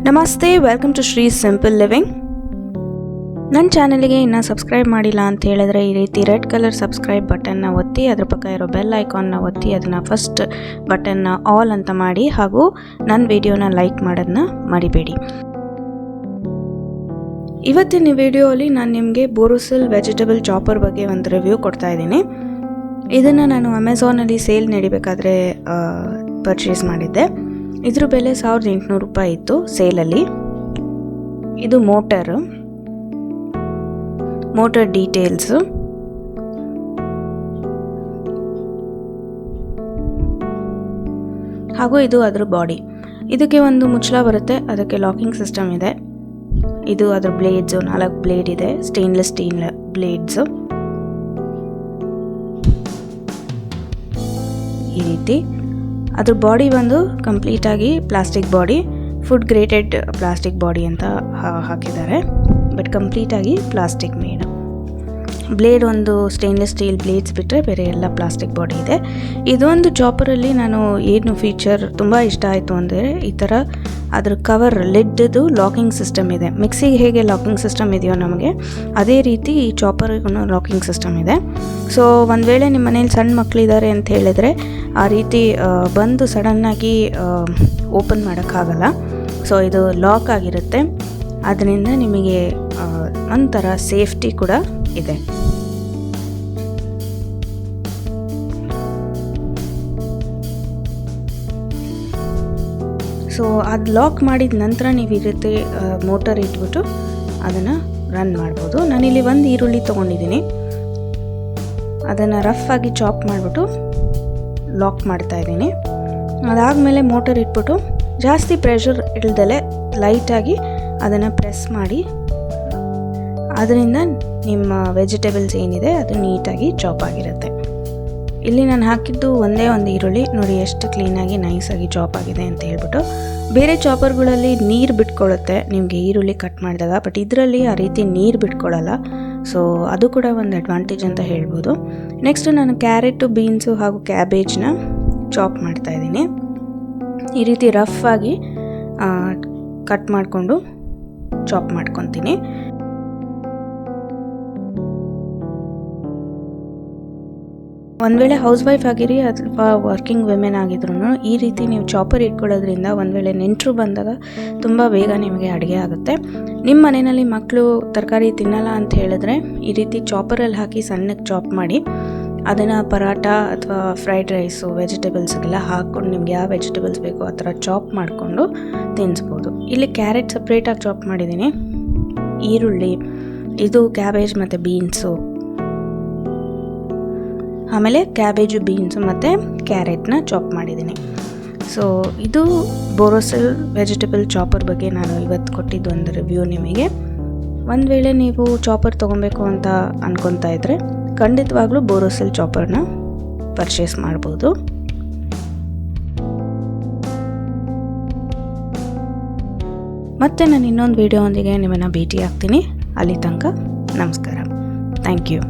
ನಮಸ್ತೆ, welcome to Shri simple living. ನನ್ನ ಚಾನಲ್ಗೆ ಇನ್ನೂ ಸಬ್ಸ್ಕ್ರೈಬ್ ಮಾಡಿಲ್ಲ ಅಂತ ಹೇಳಿದ್ರೆ ಈ ರೀತಿ ರೆಡ್ ಕಲರ್ ಸಬ್ಸ್ಕ್ರೈಬ್ ಬಟನ್ನ ಒತ್ತಿ, ಅದರ ಪಕ್ಕ ಇರೋ ಬೆಲ್ ಐಕಾನ್ನ ಒತ್ತಿ ಅದನ್ನು ಫಸ್ಟ್ ಬಟನ್ನ ಆಲ್ ಅಂತ ಮಾಡಿ, ಹಾಗೂ ನನ್ನ ವಿಡಿಯೋನ ಲೈಕ್ ಮಾಡೋದನ್ನ ಮರಿಬೇಡಿ. ಇವತ್ತಿನ ವಿಡಿಯೋಲಿ ನಾನು ನಿಮಗೆ ಬೋರೋಸಿಲ್ ವೆಜಿಟೇಬಲ್ ಚಾಪರ್ ಬಗ್ಗೆ ಒಂದು ರಿವ್ಯೂ ಕೊಡ್ತಾ ಇದ್ದೀನಿ. ಇದನ್ನು ನಾನು ಅಮೆಝಾನಲ್ಲಿ ಸೇಲ್ ನಡಿಬೇಕಾದ್ರೆ ಪರ್ಚೇಸ್ ಮಾಡಿದ್ದೆ. ಇದ್ರ ಬೆಲೆ 1800 ರೂಪಾಯಿ ಇತ್ತು ಸೇಲಲ್ಲಿ. ಇದು ಮೋಟರ್ ಡೀಟೇಲ್ಸು, ಹಾಗೂ ಇದು ಅದರ ಬಾಡಿ. ಇದಕ್ಕೆ ಒಂದು ಮುಚ್ಚಳ ಬರುತ್ತೆ, ಅದಕ್ಕೆ ಲಾಕಿಂಗ್ ಸಿಸ್ಟಮ್ ಇದೆ. ಇದು ಅದರ ಬ್ಲೇಡ್ಸು, 4 ಬ್ಲೇಡ್ ಇದೆ, ಸ್ಟೇನ್ಲೆಸ್ ಸ್ಟೀಲ್ ಬ್ಲೇಡ್ಸು. ಈ ರೀತಿ ಅದ್ರ ಬಾಡಿ ಬಂದು ಕಂಪ್ಲೀಟಾಗಿ plastic body, food grated plastic body ಅಂತ ಹಾಕಿದ್ದಾರೆ, ಬಟ್ ಕಂಪ್ಲೀಟಾಗಿ ಪ್ಲಾಸ್ಟಿಕ್ ಮೇಡ್. ಬ್ಲೇಡ್ ಒಂದು ಸ್ಟೇನ್ಲೆಸ್ ಸ್ಟೀಲ್ ಬ್ಲೇಡ್ಸ್ ಬಿಟ್ಟರೆ ಬೇರೆ ಎಲ್ಲ ಪ್ಲಾಸ್ಟಿಕ್ ಬಾಡಿ ಇದೆ. ಇದೊಂದು ಚಾಪರಲ್ಲಿ ನಾನು ಏನು ಫೀಚರ್ ತುಂಬ ಇಷ್ಟ ಆಯಿತು ಅಂದರೆ, ಈ ಥರ ಅದ್ರ ಕವರ್ ಲಿಡ್ದು ಲಾಕಿಂಗ್ ಸಿಸ್ಟಮ್ ಇದೆ. ಮಿಕ್ಸಿಗೆ ಹೇಗೆ ಲಾಕಿಂಗ್ ಸಿಸ್ಟಮ್ ಇದೆಯೋ ನಮಗೆ, ಅದೇ ರೀತಿ ಈ ಚಾಪರ್ಗೂ ಲಾಕಿಂಗ್ ಸಿಸ್ಟಮ್ ಇದೆ. ಸೊ ಒಂದು ವೇಳೆ ನಿಮ್ಮ ಮನೇಲಿ ಸಣ್ಣ ಮಕ್ಕಳಿದ್ದಾರೆ ಅಂತ ಹೇಳಿದರೆ ಆ ರೀತಿ ಬಂದು ಸಡನ್ನಾಗಿ ಓಪನ್ ಮಾಡೋಕ್ಕಾಗಲ್ಲ. ಸೊ ಇದು ಲಾಕ್ ಆಗಿರುತ್ತೆ, ಅದರಿಂದ ನಿಮಗೆ ಒಂಥರ ಸೇಫ್ಟಿ ಕೂಡ ಇದೆ. ಸೊ ಅದು ಲಾಕ್ ಮಾಡಿದ ನಂತರ ನೀವು ಈ ರೀತಿ ಮೋಟರ್ ಇಟ್ಬಿಟ್ಟು ಅದನ್ನು ರನ್ ಮಾಡ್ಬೋದು. ನಾನಿಲ್ಲಿ ಒಂದು ಈರುಳ್ಳಿ ತೊಗೊಂಡಿದ್ದೀನಿ, ಅದನ್ನು ರಫ್ ಆಗಿ ಚಾಪ್ ಮಾಡಿಬಿಟ್ಟು ಲಾಕ್ ಮಾಡ್ತಾ ಇದ್ದೀನಿ. ಅದಾದಮೇಲೆ ಮೋಟರ್ ಇಟ್ಬಿಟ್ಟು ಜಾಸ್ತಿ ಪ್ರೆಷರ್ ಇಲ್ದಲೆ ಲೈಟಾಗಿ ಅದನ್ನು ಪ್ರೆಸ್ ಮಾಡಿ, ಅದರಿಂದ ನಿಮ್ಮ ವೆಜಿಟೇಬಲ್ಸ್ ಏನಿದೆ ಅದು ನೀಟಾಗಿ ಚಾಪ್ ಆಗಿರುತ್ತೆ. ಇಲ್ಲಿ ನಾನು ಹಾಕಿದ್ದು ಒಂದೇ ಒಂದು ಈರುಳ್ಳಿ ನೋಡಿ ಎಷ್ಟು ಕ್ಲೀನಾಗಿ ನೈಸಾಗಿ ಚಾಪ್ ಆಗಿದೆ ಅಂತ ಹೇಳ್ಬಿಟ್ಟು. ಬೇರೆ ಚಾಪರ್ಗಳಲ್ಲಿ ನೀರು ಬಿಟ್ಕೊಳ್ಳುತ್ತೆ ನಿಮಗೆ ಈರುಳ್ಳಿ ಕಟ್ ಮಾಡಿದಾಗ, ಬಟ್ ಇದರಲ್ಲಿ ಆ ರೀತಿ ನೀರು ಬಿಟ್ಕೊಳ್ಳಲ್ಲ. ಸೊ ಅದು ಕೂಡ ಒಂದು ಅಡ್ವಾಂಟೇಜ್ ಅಂತ ಹೇಳ್ಬೋದು. ನೆಕ್ಸ್ಟ್ ನಾನು ಕ್ಯಾರೆಟು, ಬೀನ್ಸು ಹಾಗೂ ಕ್ಯಾಬೇಜ್ನ ಚಾಪ್ ಮಾಡ್ತಾಯಿದ್ದೀನಿ. ಈ ರೀತಿ ರಫ್ ಆಗಿ ಕಟ್ ಮಾಡಿಕೊಂಡು ಚಾಪ್ ಮಾಡ್ಕೊತೀನಿ. ಒಂದು ವೇಳೆ ಹೌಸ್ ವೈಫ್ ಆಗಿರಿ ಅಥವಾ ವರ್ಕಿಂಗ್ ವಿಮೆನ್ ಆಗಿದ್ರು ಈ ರೀತಿ ನೀವು ಚಾಪರ್ ಇಟ್ಕೊಳ್ಳೋದ್ರಿಂದ ಒಂದು ವೇಳೆ ನೆಂಟರು ಬಂದಾಗ ತುಂಬ ಬೇಗ ನಿಮಗೆ ಅಡುಗೆ ಆಗುತ್ತೆ. ನಿಮ್ಮ ಮನೆಯಲ್ಲಿ ಮಕ್ಕಳು ತರಕಾರಿ ತಿನ್ನಲ್ಲ ಅಂತ ಹೇಳಿದ್ರೆ ಈ ರೀತಿ ಚಾಪರಲ್ಲಿ ಹಾಕಿ ಸಣ್ಣಕ್ಕೆ ಚಾಪ್ ಮಾಡಿ ಅದನ್ನು ಪರಾಟ ಅಥವಾ ಫ್ರೈಡ್ ರೈಸು ವೆಜಿಟೇಬಲ್ಸ್ಗೆಲ್ಲ ಹಾಕ್ಕೊಂಡು ನಿಮ್ಗೆ ಯಾವ ವೆಜಿಟೇಬಲ್ಸ್ ಬೇಕೋ ಆ ಥರ ಚಾಪ್ ಮಾಡಿಕೊಂಡು ತಿನ್ನಿಸ್ಬೋದು. ಇಲ್ಲಿ ಕ್ಯಾರೆಟ್ ಸಪ್ರೇಟಾಗಿ ಚಾಪ್ ಮಾಡಿದ್ದೀನಿ, ಈರುಳ್ಳಿ, ಇದು ಕ್ಯಾಬೇಜ್ ಮತ್ತು ಬೀನ್ಸು, ಆಮೇಲೆ ಕ್ಯಾಬೇಜು, ಬೀನ್ಸು ಮತ್ತು ಕ್ಯಾರೆಟ್ನ ಚಾಪ್ ಮಾಡಿದ್ದೀನಿ. ಸೊ ಇದು ಬೋರೋಸಿಲ್ ವೆಜಿಟೇಬಲ್ ಚಾಪರ್ ಬಗ್ಗೆ ನಾನು ಇವತ್ತು ಕೊಟ್ಟಿದ್ದು ಒಂದು ರಿವ್ಯೂ ನಿಮಗೆ. ಒಂದು ವೇಳೆ ನೀವು ಚಾಪರ್ ತೊಗೊಬೇಕು ಅಂತ ಅನ್ಕೊತಾ ಇದ್ದರೆ ಖಂಡಿತವಾಗ್ಲೂ ಬೋರೋಸಿಲ್ ಚಾಪರ್ನ ಪರ್ಚೇಸ್ ಮಾಡ್ಬೋದು. ಮತ್ತೆ ನಾನು ಇನ್ನೊಂದು ವಿಡಿಯೋ ಒಂದಿಗೆ ನಿಮ್ಮನ್ನು ಭೇಟಿ ಆಗ್ತೀನಿ. ಅಲ್ಲಿ ತನಕ ನಮಸ್ಕಾರ. Thank you.